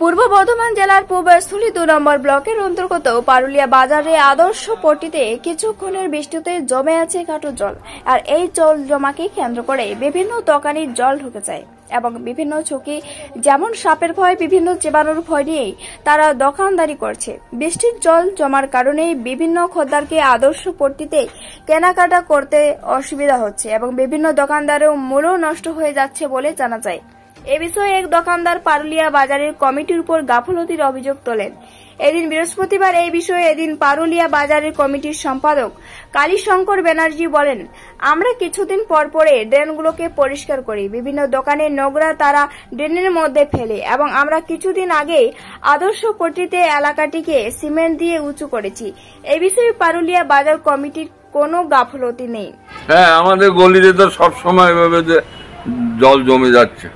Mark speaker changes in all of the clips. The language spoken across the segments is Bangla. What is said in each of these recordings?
Speaker 1: পূর্ব বর্ধমান জেলার পূর্বস্থলী 2 নম্বর ব্লকের অন্তর্গত পারুলিয়া বাজারে আদর্শ পট্টিতে কিছুক্ষণের বৃষ্টিতে জমে আছে কাটু জল। আর এই জল জমাকে কেন্দ্র করে বিভিন্ন দোকানির জল ঢুকে যায় এবং বিভিন্ন ঝুঁকি যেমন সাপের ভয়, বিভিন্ন জীবাণুর ভয় নিয়েই তারা দোকানদারি করছে। বৃষ্টির জল জমার কারণে বিভিন্ন খদ্দেরকে আদর্শ পট্টিতে কেনাকাটা করতে অসুবিধা হচ্ছে এবং বিভিন্ন দোকানদারের মূল্য নষ্ট হয়ে যাচ্ছে বলে জানা যায়। এ বিষয়ে এক দোকানদার পারুলিয়া বাজারের কমিটির উপর গাফলতির অভিযোগ তোলেন। এদিন বৃহস্পতিবার এই বিষয়ে পারুলিয়া বাজারের কমিটির সম্পাদক কালীশঙ্কর ব্যানার্জি বলেন, আমরা কিছুদিন পর পরে ড্রেনগুলোকে পরিষ্কার করি, বিভিন্ন দোকানের নোংরা তারা ড্রেনের মধ্যে ফেলে এবং আমরা কিছুদিন আগে আদর্শ পট্টিতে এলাকাটিকে সিমেন্ট দিয়ে উঁচু করেছি। এই বিষয়ে পারুলিয়া বাজার কমিটির কোনো গাফলতি নেই।
Speaker 2: হ্যাঁ, আমাদের গলিতে তো সবসময় এভাবে জল জমে যাচ্ছে।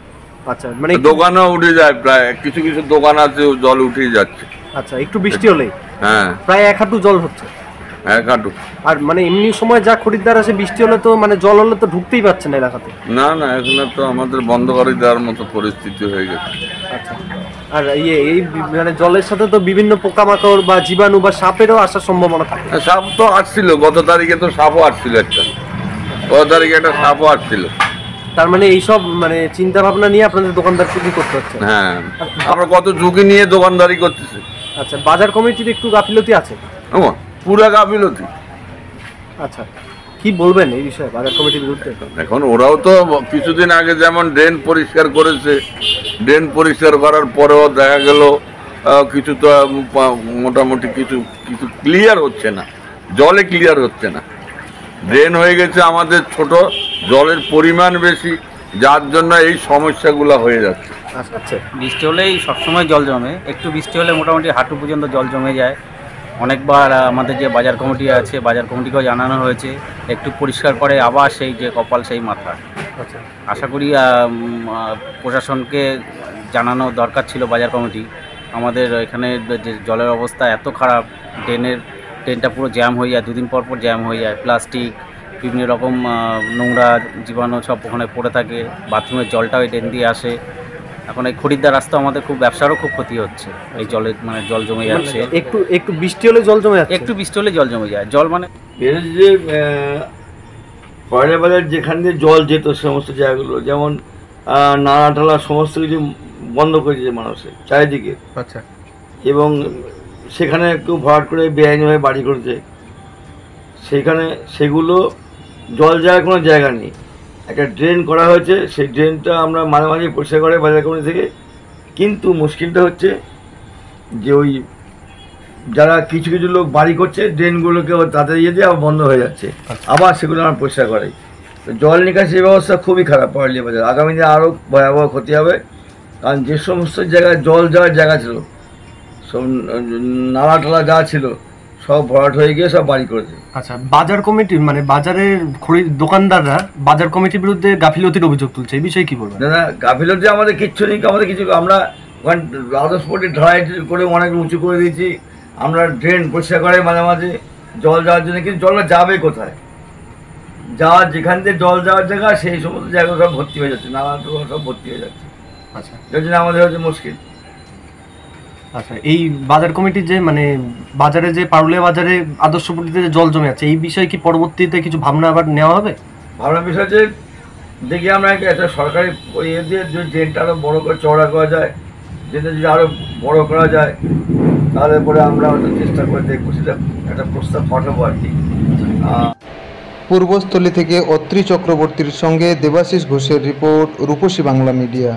Speaker 3: আচ্ছা, মানে
Speaker 2: দোকানও উঠে যায়, প্রায় কিছু কিছু দোকান আছে জল উঠে যাচ্ছে।
Speaker 3: আচ্ছা, একটু বৃষ্টি হলেই
Speaker 2: হ্যাঁ
Speaker 3: প্রায় 1 হাঁটু জল হচ্ছে।
Speaker 2: 1 হাঁটু।
Speaker 3: আর মানে এমনি সময় যা খরিদ্দার আসে, বৃষ্টি হলে তো মানে জল হলে তো ঢুকতেই পারছে না এলাকাতে।
Speaker 2: না না, এখানে তো আমাদের বন্ধ করে দেওয়ার মতো পরিস্থিতি হয়ে গেছে।
Speaker 3: আচ্ছা, আর এই মানে জলের সাথে তো বিভিন্ন পোকামাকড় বা জীবাণু বা সাপেরও আসার সম্ভাবনা থাকে।
Speaker 2: সাপ তো আসছিল, গত তারিখে তো সাপও আসছিল, গত তারিখে একটা সাপও আসছিল।
Speaker 3: তার মানে এইসব মানে চিন্তা ভাবনা নিয়ে আপনাদের দোকানদার কি করতে হচ্ছে?
Speaker 2: হ্যাঁ, আমরা কত ঝুঁকি নিয়ে দোকানদারি করতেছি।
Speaker 3: আচ্ছা, বাজার কমিটির একটু গাফিলতি আছে?
Speaker 2: পুরা গাফিলতি।
Speaker 3: আচ্ছা, কি বলবেন এই বিষয়ে বাজার কমিটির বিরুদ্ধে?
Speaker 2: এখন ওরাও তো কিছুদিন আগে যেমন ড্রেন পরিষ্কার করেছে, ড্রেন পরিষ্কার করার পরেও দেখা গেল কিছু তো মোটামুটি কিছু ক্লিয়ার হচ্ছে না, জলে ক্লিয়ার হচ্ছে না। ড্রেন হয়ে গেছে আমাদের ছোট, জলের পরিমাণ বেশি, যার জন্য এই সমস্যাগুলো হয়ে যাচ্ছে।
Speaker 3: আচ্ছা,
Speaker 4: বৃষ্টি হলেই সবসময় জল জমে, একটু বৃষ্টি হলে মোটামুটি হাঁটু পর্যন্ত জল জমে যায়। অনেকবার আমাদের যে বাজার কমিটি আছে, বাজার কমিটিকেও জানানো হয়েছে, একটু পরিষ্কার করে আবার সেই যে কপাল সেই মাথা।
Speaker 3: আচ্ছা,
Speaker 4: আশা করি প্রশাসনকে জানানো দরকার ছিল বাজার কমিটি। আমাদের এখানে যে জলের অবস্থা এত খারাপ, ড্রেনটা পুরো জ্যাম হয়ে যায়, 2 দিন পর পর জ্যাম হয়ে যায়। প্লাস্টিক, বিভিন্ন রকম নোংরা জীবাণু সব ওখানে পড়ে থাকে। বাথরুমের জলটাও এই ড্রেন দিয়ে আসে। এখন এই খরিদ্দার রাস্তা আমাদের খুব ব্যবসারও খুব ক্ষতি হচ্ছে এই জলের, মানে জল জমে যাচ্ছে।
Speaker 3: একটু বৃষ্টি হলে জল জমে যাচ্ছে,
Speaker 4: একটু বৃষ্টি হলে জল জমে যায়। জল মানে
Speaker 5: যে পারুলিয়া বাজার যেখান দিয়ে জল যেত সমস্ত জায়গাগুলো, যেমন নালা টালা সমস্ত কিছু বন্ধ করে দিয়েছে মানুষের চারিদিকে।
Speaker 3: আচ্ছা, এবং
Speaker 5: সেখানে একটু ভরাট করে বেআইনিভাবে বাড়ি করেছে, সেগুলো জল যাওয়ার কোনো জায়গা নেই। একটা ড্রেন করা হয়েছে, সেই ড্রেনটা আমরা মাঝে মাঝে পরিষ্কার করে বাজার কমিটি থেকে, কিন্তু মুশকিলটা হচ্ছে যে ওই যারা কিছু কিছু লোক বাড়ি করছে, ড্রেনগুলোকে তাদের ইয়ে দিয়ে আবার বন্ধ হয়ে যাচ্ছে, আবার সেগুলো আমরা পরিষ্কার করাই। তো জল নিকাশি ব্যবস্থা খুবই খারাপ পারুলিয়া বাজার। আগামী দিনে আরও ভয়াবহ ক্ষতি হবে, কারণ যে সমস্ত জায়গায় জল যাওয়ার জায়গা ছিল, সব নালা টালা যা ছিল সব ভরাট হয়ে গিয়ে সব বাড়ি করেছে।
Speaker 3: আচ্ছা, বাজার কমিটি মানে বাজারের দোকানদাররা বাজার কমিটির বিরুদ্ধে গাফিলতির অভিযোগ তুলছে, এই বিষয়ে কি বলবেন?
Speaker 5: না, গাফিলতি আমাদের কিচ্ছু নেই। আমাদের কিছু, আমরা ওখানে আদর্শ পট্টি ঢালাই করে অনেক উঁচু করে দিয়েছি, আমরা ড্রেন পরিষ্কার করে মাঝে মাঝে জল যাওয়ার জন্য। কিন্তু জলটা যাবে কোথায়? যেখান থেকে জল যাওয়ার জায়গা, সেই সমস্ত জায়গা সব ভর্তি হয়ে যাচ্ছে, নানা সব ভর্তি হয়ে যাচ্ছে।
Speaker 3: আচ্ছা,
Speaker 5: যার জন্য আমাদের হচ্ছে মুশকিল।
Speaker 3: আচ্ছা, এই বাজার কমিটির যে মানে বাজারে যে পারুলিয়া বাজারে আদর্শ পট্টিতে যে জল জমে আছে, এই বিষয়ে কি পরবর্তীতে কিছু ভাবনা আবার নেওয়া হবে?
Speaker 5: ভাবনার বিষয় হচ্ছে দেখি আমরা একটা সরকারি ইয়ে দিয়ে যদি ড্রেনটা আরও বড়ো করে চওড়া করা যায়, ড্রেনটা যদি আরও বড়ো করা যায়, তাহলে পরে আমরা হয়তো চেষ্টা করে দেখবো, সেটা একটা প্রস্তাব পাঠাবো আর কি।
Speaker 6: পূর্বস্থলী থেকে অত্রি চক্রবর্তীর সঙ্গে দেবাশিস ঘোষের রিপোর্ট, রূপসী বাংলা মিডিয়া।